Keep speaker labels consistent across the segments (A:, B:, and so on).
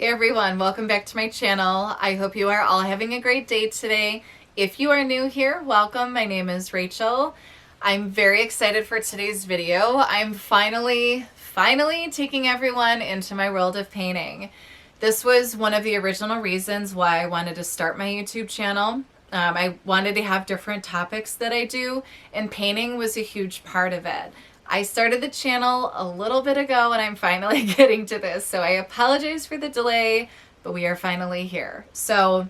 A: Hey everyone, welcome back to my channel. I hope you are all having a great day today. If you are new here, welcome. My name is Rachel. I'm very excited for today's video. I'm finally taking everyone into my world of painting. This was one of the original reasons why I wanted to start my YouTube channel. I wanted to have different topics that I do, and painting was a huge part of it. I started the channel a little bit ago and I'm finally getting to this, so I apologize for the delay, but we are finally here. So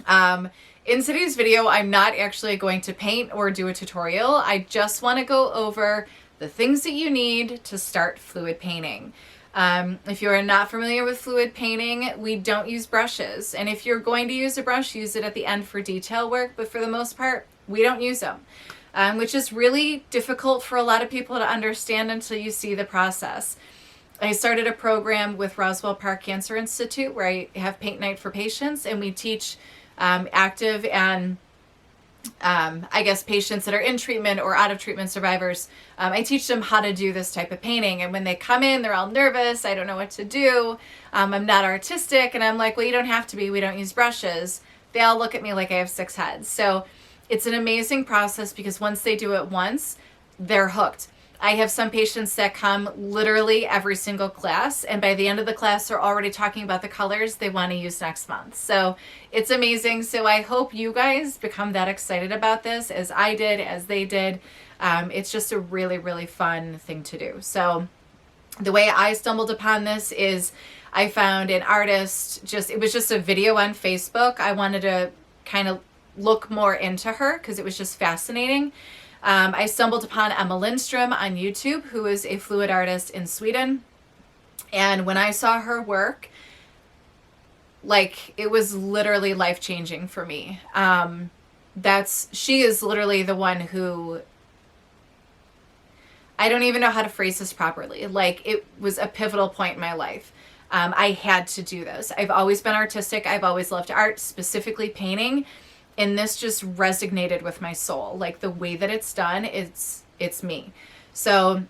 A: in today's video, I'm not actually going to paint or do a tutorial. I just want to go over the things that you need to start fluid painting. If you are not familiar with fluid painting, we don't use brushes. And if you're going to use a brush, use it at the end for detail work, but for the most part, we don't use them. Which is really difficult for a lot of people to understand until you see the process. I started a program with Roswell Park Cancer Institute where I have paint night for patients, and we teach active and I guess patients that are in treatment or out of treatment survivors. I teach them how to do this type of painting, and when they come in, they're all nervous. I don't know what to do. I'm not artistic, and I'm like, well, you don't have to be. We don't use brushes. They all look at me like I have 6 heads. So it's an amazing process because once they do it once, they're hooked. I have some patients that come literally every single class, and by the end of the class, they're already talking about the colors they want to use next month. So it's amazing. So I hope you guys become that excited about this as I did, as they did. It's just a really, really fun thing to do. So the way I stumbled upon this is I found an artist, it was just a video on Facebook. I wanted to kind of look more into her because it was just fascinating. I stumbled upon Emma Lindstrom on YouTube, who is a fluid artist in Sweden. And when I saw her work, like, it was literally life-changing for me. She is literally the one who, I don't even know how to phrase this properly. Like, it was a pivotal point in my life. I had to do this. I've always been artistic. I've always loved art, specifically painting. And this just resonated with my soul. Like, the way that it's done, it's me. So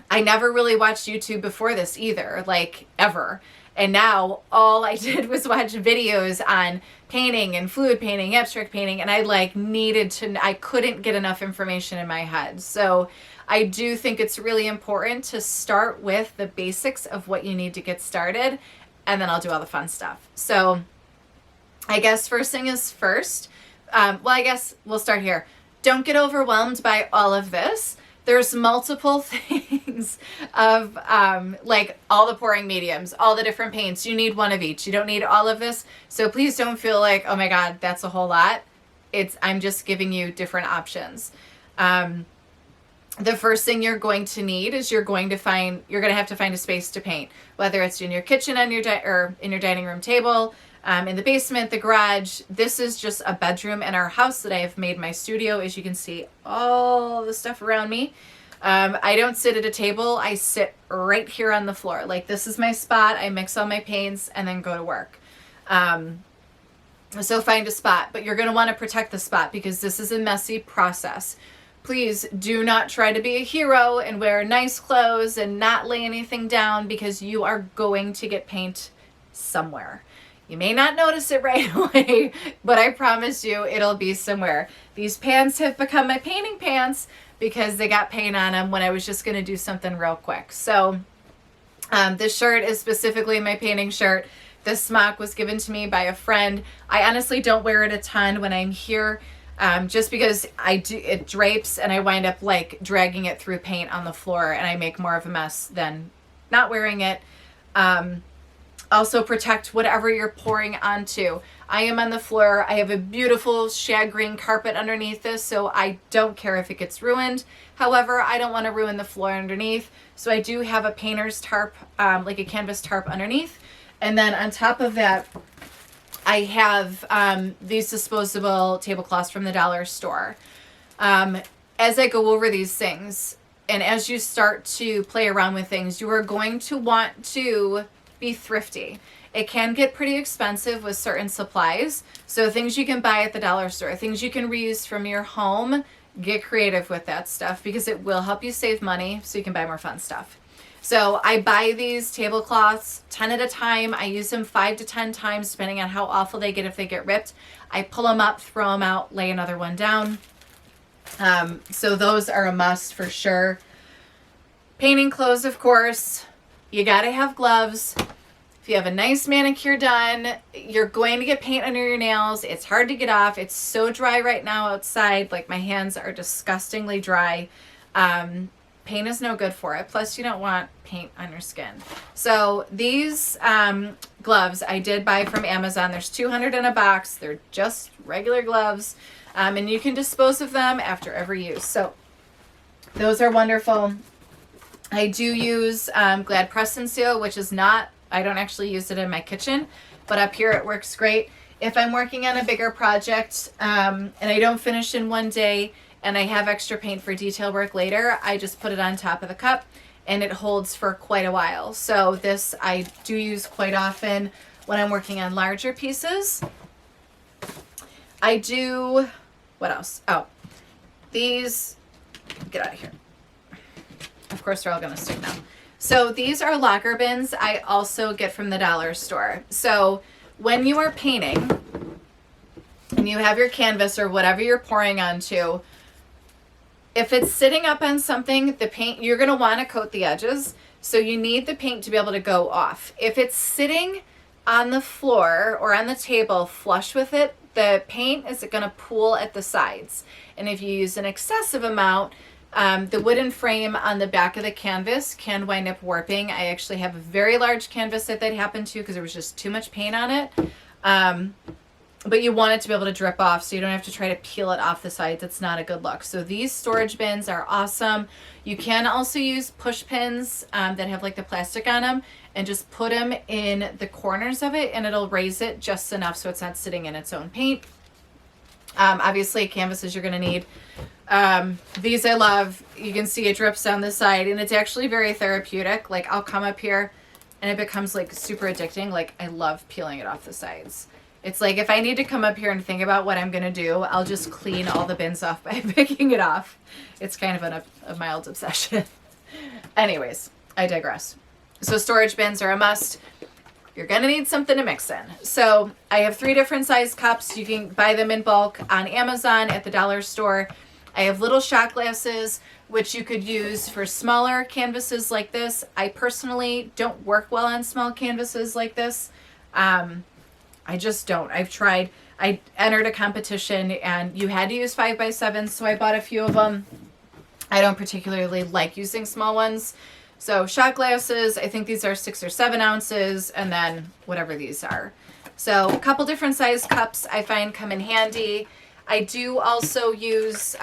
A: I never really watched YouTube before this either, like, ever. And now all I did was watch videos on painting and fluid painting, abstract painting, and I I couldn't get enough information in my head. So I do think it's really important to start with the basics of what you need to get started, and then I'll do all the fun stuff. So I guess first thing is first. I guess we'll start here. Don't get overwhelmed by all of this. There's multiple things of like all the pouring mediums, all the different paints. You need one of each. You don't need all of this. So please don't feel like, oh my God, that's a whole lot. I'm just giving you different options. The first thing you're going to need is you're going to have to find a space to paint, whether it's in your kitchen or in your dining room table, in the basement, the garage. This is just a bedroom in our house that I have made my studio. As you can see, all the stuff around me. I don't sit at a table. I sit right here on the floor. Like, this is my spot. I mix all my paints and then go to work. So find a spot, but you're going to want to protect the spot because this is a messy process. Please do not try to be a hero and wear nice clothes and not lay anything down, because you are going to get paint somewhere. You may not notice it right away, but I promise you it'll be somewhere. These pants have become my painting pants because they got paint on them when I was just going to do something real quick. So this shirt is specifically my painting shirt. This smock was given to me by a friend. I honestly don't wear it a ton when I'm here, just because it drapes and I wind up like dragging it through paint on the floor and I make more of a mess than not wearing it. Also protect whatever you're pouring onto. I am on the floor. I have a beautiful shag green carpet underneath this, so I don't care if it gets ruined. However, I don't want to ruin the floor underneath, so I do have a painter's tarp, like a canvas tarp underneath. And then on top of that, I have these disposable tablecloths from the dollar store. As I go over these things, and as you start to play around with things, you are going to want to be thrifty. It can get pretty expensive with certain supplies. So things you can buy at the dollar store, things you can reuse from your home, get creative with that stuff because it will help you save money so you can buy more fun stuff. So I buy these tablecloths 10 at a time. I use them 5 to 10 times depending on how awful they get if they get ripped. I pull them up, throw them out, lay another one down. So those are a must for sure. Painting clothes, of course. You gotta have gloves. If you have a nice manicure done, you're going to get paint under your nails. It's hard to get off. It's so dry right now outside. Like my hands are disgustingly dry. Paint is no good for it. Plus, you don't want paint on your skin. So these gloves I did buy from Amazon. There's 200 in a box. They're just regular gloves. And you can dispose of them after every use. So those are wonderful. I do use Glad Press and Seal, which is not, I don't actually use it in my kitchen, but up here it works great. If I'm working on a bigger project and I don't finish in one day, and I have extra paint for detail work later, I just put it on top of the cup and it holds for quite a while. So this I do use quite often when I'm working on larger pieces. I do, what else? Oh, these, get out of here. Of course, they're all gonna stick now. So these are locker bins I also get from the dollar store. So when you are painting and you have your canvas or whatever you're pouring onto, if it's sitting up on something, the paint, you're going to want to coat the edges. So you need the paint to be able to go off. If it's sitting on the floor or on the table flush with it, the paint is going to pool at the sides. And if you use an excessive amount, the wooden frame on the back of the canvas can wind up warping. I actually have a very large canvas that happened to because there was just too much paint on it. But you want it to be able to drip off so you don't have to try to peel it off the sides. It's not a good look. So these storage bins are awesome. You can also use push pins that have like the plastic on them and just put them in the corners of it and it'll raise it just enough so it's not sitting in its own paint. Obviously canvases you're gonna need. These I love. You can see it drips down the side and it's actually very therapeutic. Like I'll come up here and it becomes like super addicting. Like I love peeling it off the sides. It's like if I need to come up here and think about what I'm going to do, I'll just clean all the bins off by picking it off. It's kind of a mild obsession. Anyways, I digress. So storage bins are a must. You're going to need something to mix in. So I have 3 different size cups. You can buy them in bulk on Amazon at the dollar store. I have little shot glasses, which you could use for smaller canvases like this. I personally don't work well on small canvases like this. I just don't. I've tried. I entered a competition and you had to use 5x7, so I bought a few of them. I don't particularly like using small ones. So shot glasses, I think these are 6 or 7 ounces, and then whatever these are. So a couple different size cups I find come in handy. I do also use,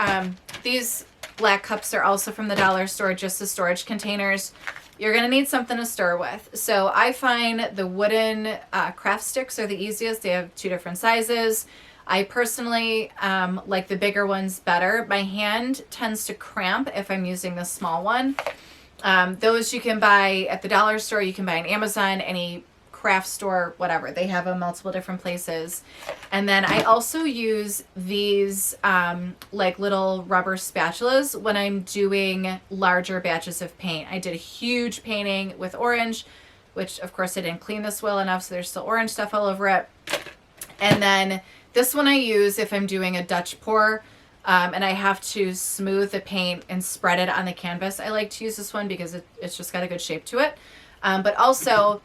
A: these black cups are also from the dollar store, just as storage containers. You're going to need something to stir with. So I find the wooden craft sticks are the easiest. They have 2 different sizes. I personally like the bigger ones better. My hand tends to cramp if I'm using the small one. Those you can buy at the dollar store. You can buy on Amazon, any craft store, whatever. They have them multiple different places. And then I also use these like little rubber spatulas when I'm doing larger batches of paint. I did a huge painting with orange, which of course I didn't clean this well enough, so there's still orange stuff all over it. And then this one I use if I'm doing a Dutch pour and I have to smooth the paint and spread it on the canvas. I like to use this one because it's just got a good shape to it. But also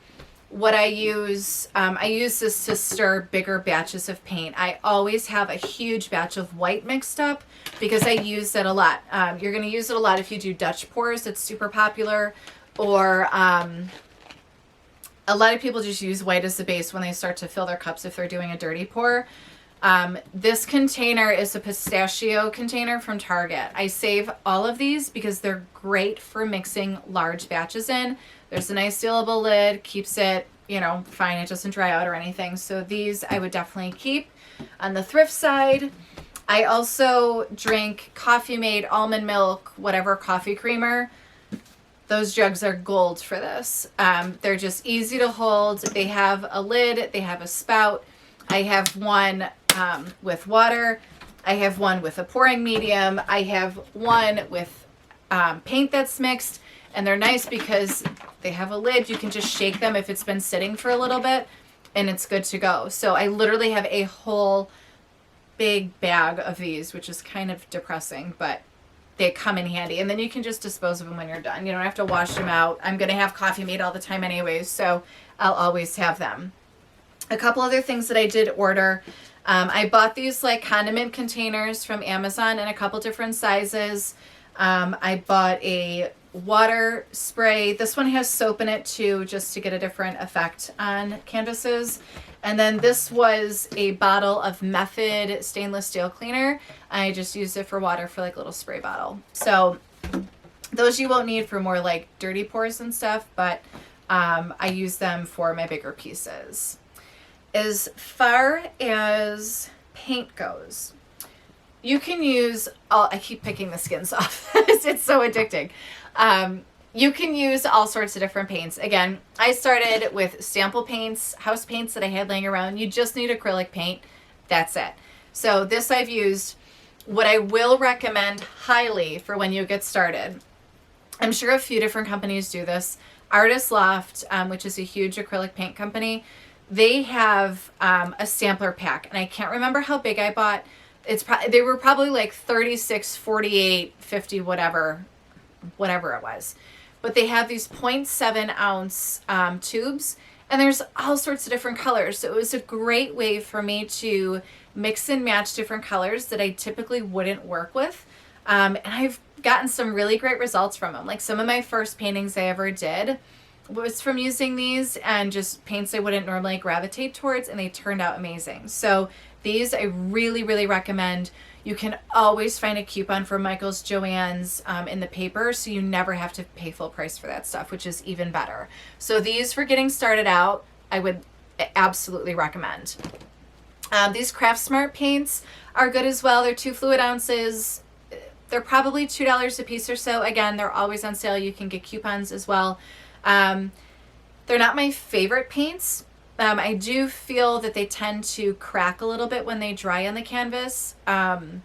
A: what I use this to stir bigger batches of paint. I always have a huge batch of white mixed up because I use it a lot. You're going to use it a lot if you do Dutch pours. It's super popular. Or a lot of people just use white as the base when they start to fill their cups if they're doing a dirty pour. This container is a pistachio container from Target. I save all of these because they're great for mixing large batches in. There's a nice sealable lid, keeps it, you know, fine. It doesn't dry out or anything. So these I would definitely keep. On the thrift side, I also drink Coffee Mate almond milk, whatever coffee creamer. Those jugs are gold for this. They're just easy to hold. They have a lid, they have a spout. I have one with water. I have one with a pouring medium. I have one with paint that's mixed, and they're nice because they have a lid. You can just shake them if it's been sitting for a little bit, and it's good to go. So I literally have a whole big bag of these, which is kind of depressing, but they come in handy. And then you can just dispose of them when you're done. You don't have to wash them out. I'm going to have coffee made all the time anyways, so I'll always have them. A couple other things that I did order. I bought these like condiment containers from Amazon in a couple different sizes. I bought a water spray. This one has soap in it too, just to get a different effect on canvases. And then this was a bottle of Method stainless steel cleaner. I just used it for water for like a little spray bottle. So those you won't need for more like dirty pours and stuff, but I use them for my bigger pieces. As far as paint goes, you can use, I keep picking the skins off. It's so addicting. You can use all sorts of different paints. Again, I started with sample paints, house paints that I had laying around. You just need acrylic paint. That's it. So this I've used. What I will recommend highly for when you get started, I'm sure a few different companies do this. Loft, which is a huge acrylic paint company, they have a sampler pack. And I can't remember how big I bought. They were probably like 36, 48, 50, whatever it was. But they have these 0.7 ounce tubes, and there's all sorts of different colors. So it was a great way for me to mix and match different colors that I typically wouldn't work with. And I've gotten some really great results from them. Like some of my first paintings I ever did was from using these and just paints I wouldn't normally gravitate towards, and they turned out amazing. So these I really, really recommend. You can always find a coupon for Michael's Joann's in the paper, so you never have to pay full price for that stuff, which is even better. So these for getting started out, I would absolutely recommend. These Craftsmart paints are good as well. They're 2 fluid ounces. They're probably $2 a piece or so. Again, they're always on sale. You can get coupons as well. They're not my favorite paints. I do feel that they tend to crack a little bit when they dry on the canvas. And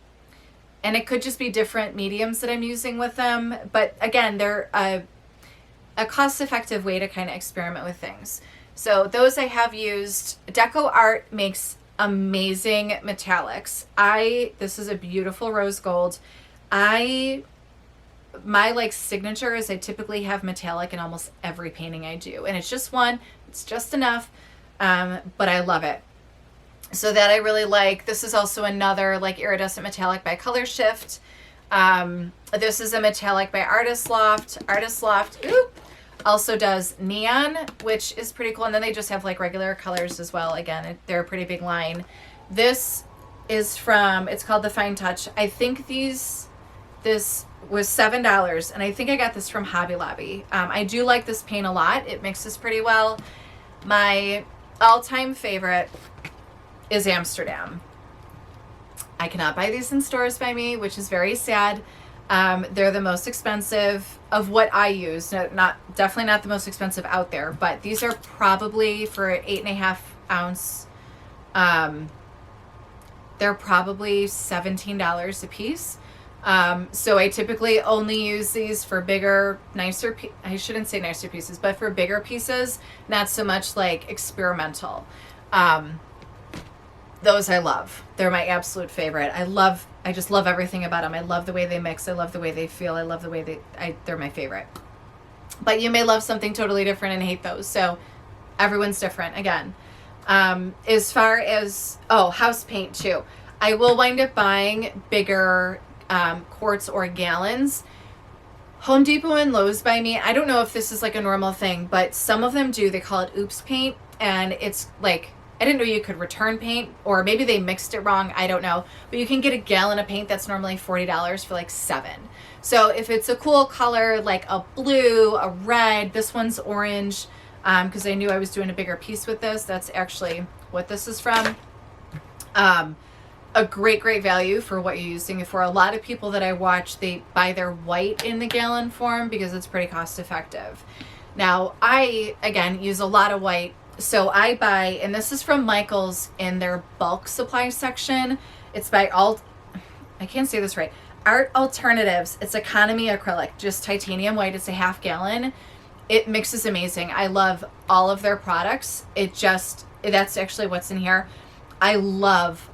A: it could just be different mediums that I'm using with them. But again, they're a cost-effective way to kind of experiment with things. So those I have used. DecoArt makes amazing metallics. This is a beautiful rose gold. My like signature is I typically have metallic in almost every painting I do. And it's just one, it's just enough. But I love it. So that I really like. This is also another like iridescent metallic by Color Shift. This is a metallic by Loft. Loft also does neon, which is pretty cool. And then they just have like regular colors as well. Again, they're a pretty big line. This is it's called the Fine Touch. I think this was $7, and I think I got this from Hobby Lobby. I do like this paint a lot. It mixes pretty well. My all-time favorite is Amsterdam. I cannot buy these in stores by me, which is very sad. They're the most expensive of what I use. Definitely not the most expensive out there, but these are probably for 8.5 ounce. They're probably $17 a piece. So I typically only use these for bigger, nicer, I shouldn't say nicer pieces, but for bigger pieces, not so much like experimental. Those I love. They're my absolute favorite. I just love everything about them. I love the way they mix. I love the way they feel. I love the way they're my favorite. But you may love something totally different and hate those. So everyone's different again. As far as, house paint too. I will wind up buying bigger quarts or gallons. Home Depot and Lowe's by me, I don't know if this is like a normal thing, but some of them do. They call it oops paint, and it's like, I didn't know you could return paint, or maybe they mixed it wrong, I don't know. But you can get a gallon of paint that's normally $40 for like $7. So if it's a cool color, like a blue, a red, this one's orange, because I knew I was doing a bigger piece with this. That's actually what this is from. A great value for what you're using. For a lot of people that I watch, they buy their white in the gallon form because it's pretty cost effective. Now, I, again, use a lot of white. So I buy, and this is from Michael's in their bulk supply section. It's by I can't say this right. Art Alternatives. It's economy acrylic, just titanium white. It's a half gallon. It mixes amazing. I love all of their products. That's actually what's in here. I love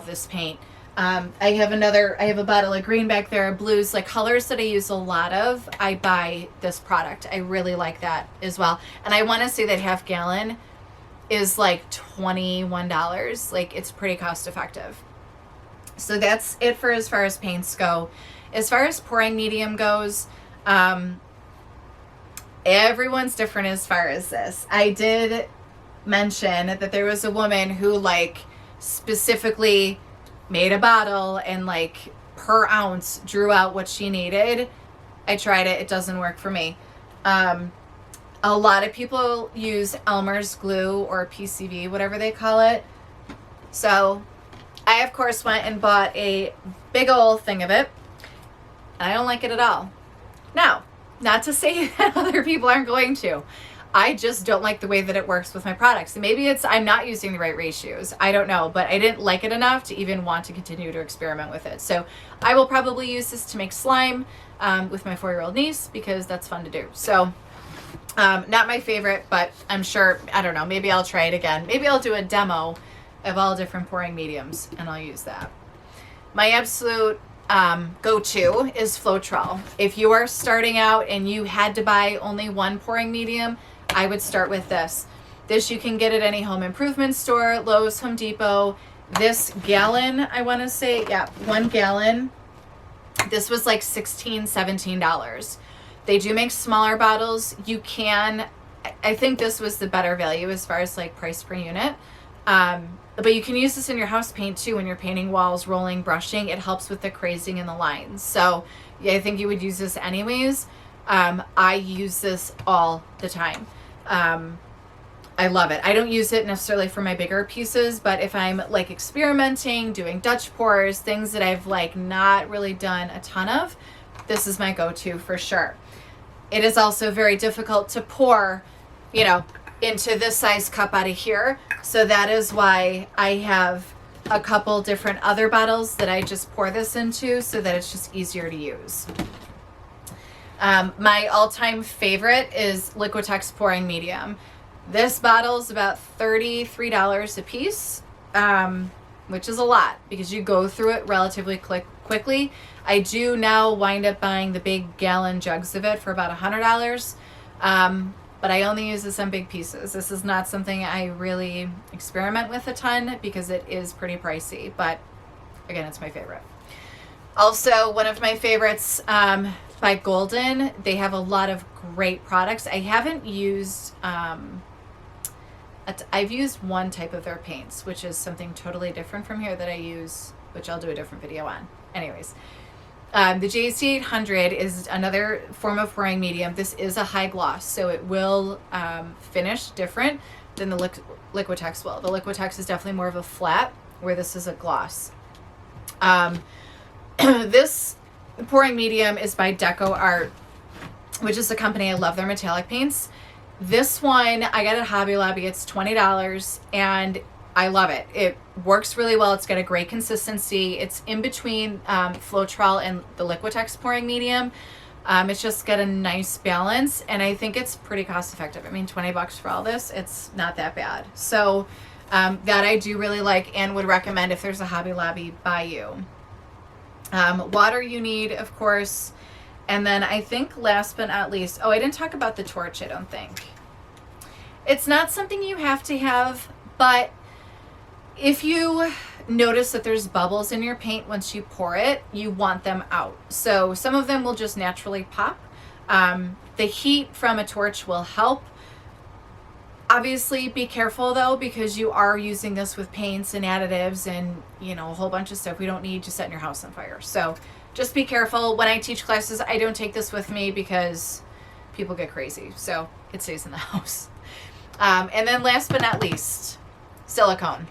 A: this paint. I have a bottle of green back there, blues, like colors that I use a lot of. I buy this product. I really like that as well. And I want to say that half gallon is like $21. Like, it's pretty cost effective. So that's it for as far as paints go. As far as pouring medium goes, everyone's different as far as this. I did mention that there was a woman who like specifically made a bottle and like per ounce drew out what she needed. I tried it. It doesn't work for me. A lot of people use Elmers Glue or PCV, whatever they call it. So I, of course, went and bought a big old thing of it. I don't like it at all. Now, not to say that other people aren't going to. I just don't like the way that it works with my products. Maybe it's I'm not using the right ratios. I don't know, but I didn't like it enough to even want to continue to experiment with it. So I will probably use this to make slime with my 4-year-old niece because that's fun to do. So not my favorite, but I'm sure, I don't know, maybe I'll try it again. Maybe I'll do a demo of all different pouring mediums and I'll use that. My absolute go-to is Floetrol. If you are starting out and you had to buy only one pouring medium, I would start with this. This you can get at any home improvement store, Lowe's, Home Depot. This gallon, I want to say, 1 gallon. This was like $16, $17. They do make smaller bottles. You can, I think this was the better value as far as like price per unit. But you can use this in your house paint too when you're painting walls, rolling, brushing. It helps with the crazing in the lines. So yeah, I think you would use this anyways. I use this all the time. I love it. I don't use it necessarily for my bigger pieces, but if I'm like experimenting, doing Dutch pours, things that I've like not really done a ton of, this is my go-to for sure. It is also very difficult to pour, you know, into this size cup out of here. So that is why I have a couple different other bottles that I just pour this into so that it's just easier to use. My all-time favorite is Liquitex Pouring Medium. This bottle is about $33 a piece, which is a lot because you go through it relatively quickly. I do now wind up buying the big gallon jugs of it for about $100. But I only use this on big pieces. This is not something I really experiment with a ton because it is pretty pricey, but again, it's my favorite. Also, one of my favorites by Golden. They have a lot of great products. I haven't used, I've used one type of their paints, which is something totally different from here that I use, which I'll do a different video on. Anyways, the JC800 is another form of pouring medium. This is a high gloss, so it will finish different than the Liquitex will. The Liquitex is definitely more of a flat, where this is a gloss. This pouring medium is by DecoArt, which is a company. I love their metallic paints. This one I got at Hobby Lobby. It's $20 and I love it. It works really well. It's got a great consistency. It's in between Floetrol and the Liquitex pouring medium. It's just got a nice balance and I think it's pretty cost effective. I mean, $20 for all this, it's not that bad. So that I do really like and would recommend if there's a Hobby Lobby by you. Water you need, of course. And then I think last but not least, I didn't talk about the torch, I don't think. It's not something you have to have, but if you notice that there's bubbles in your paint once you pour it, you want them out. So some of them will just naturally pop. The heat from a torch will help. Obviously be careful though, because you are using this with paints and additives and, you know, a whole bunch of stuff we don't need to set your house on fire. So just be careful. When I teach classes, I don't take this with me because people get crazy. So it stays in the house. And then last but not least, silicone.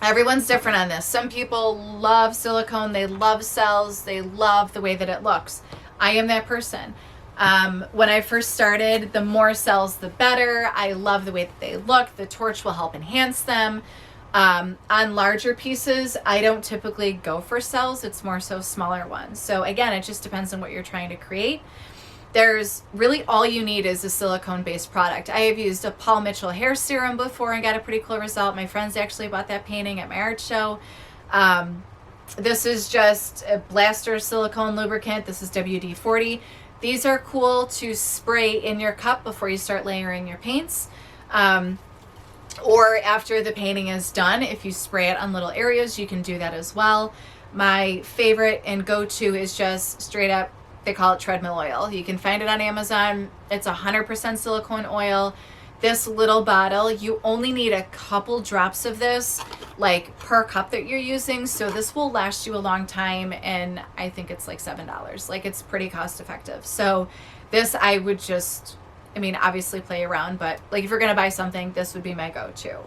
A: Everyone's different on this. Some people love silicone. They love cells. They love the way that it looks. I am that person. When I first started, the more cells, the better. I love the way that they look. The torch will help enhance them. On larger pieces, I don't typically go for cells. It's more so smaller ones. So again, it just depends on what you're trying to create. There's really all you need is a silicone-based product. I have used a Paul Mitchell hair serum before and got a pretty cool result. My friends actually bought that painting at my art show. This is just a Blaster silicone lubricant. This is WD-40. These are cool to spray in your cup before you start layering your paints. Or after the painting is done, if you spray it on little areas, you can do that as well. My favorite and go-to is just straight up, they call it treadmill oil. You can find it on Amazon. It's 100% silicone oil. This little bottle, you only need a couple drops of this, like per cup that you're using. So this will last you a long time, and I think it's like $7. Like, it's pretty cost effective. So this, I would just, I mean, obviously play around, but like if you're gonna buy something, this would be my go-to.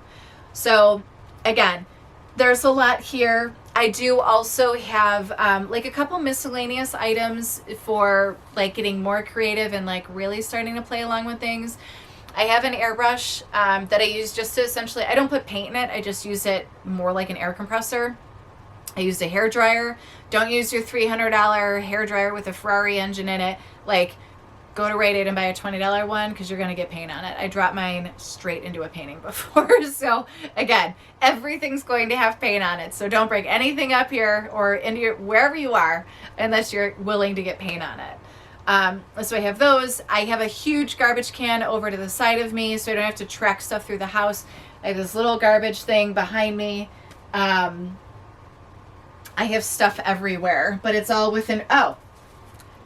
A: So again, there's a lot here. I do also have like a couple miscellaneous items for like getting more creative and like really starting to play along with things. I have an airbrush that I use just to essentially, I don't put paint in it, I just use it more like an air compressor. I use a hair dryer. Don't use your $300 hair dryer with a Ferrari engine in it. Like, go to Rite Aid and buy a $20 one because you're going to get paint on it. I dropped mine straight into a painting before. So again, everything's going to have paint on it. So don't break anything up here or into your, wherever you are, unless you're willing to get paint on it. So I have those. I have a huge garbage can over to the side of me so I don't have to track stuff through the house. I have this little garbage thing behind me. I have stuff everywhere, but it's all within, oh,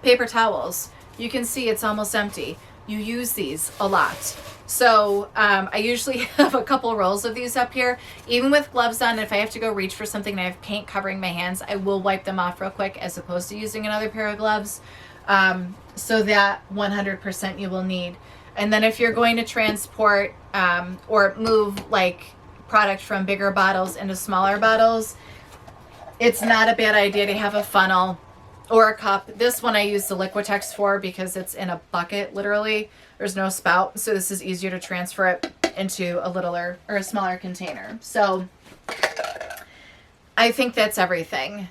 A: paper towels. You can see it's almost empty. You use these a lot. So I usually have a couple rolls of these up here. Even with gloves on, if I have to go reach for something and I have paint covering my hands, I will wipe them off real quick as opposed to using another pair of gloves. So that 100% you will need. And then if you're going to transport or move like product from bigger bottles into smaller bottles, it's not a bad idea to have a funnel or a cup. This one I use the Liquitex for because it's in a bucket, literally. There's no spout, so this is easier to transfer it into a littler or a smaller container. So I think that's everything.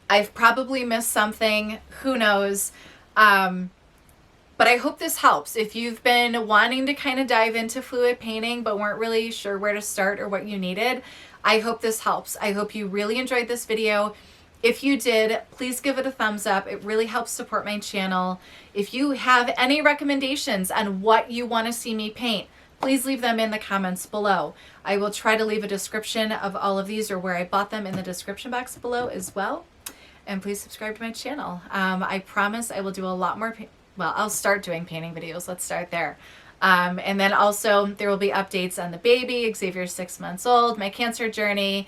A: I've probably missed something, who knows. But I hope this helps. If you've been wanting to kind of dive into fluid painting but weren't really sure where to start or what you needed, I hope this helps. I hope you really enjoyed this video. If you did, please give it a thumbs up. It really helps support my channel. If you have any recommendations on what you want to see me paint, please leave them in the comments below. I will try to leave a description of all of these or where I bought them in the description box below as well. And please subscribe to my channel. I promise I will do a lot more, well, I'll start doing painting videos. Let's start there. And then also there will be updates on the baby. Xavier's 6 months old, my cancer journey.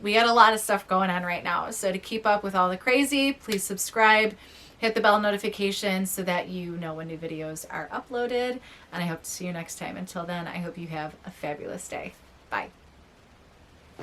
A: We got a lot of stuff going on right now. So to keep up with all the crazy, please subscribe, hit the bell notification so that you know when new videos are uploaded. And I hope to see you next time. Until then, I hope you have a fabulous day. Bye.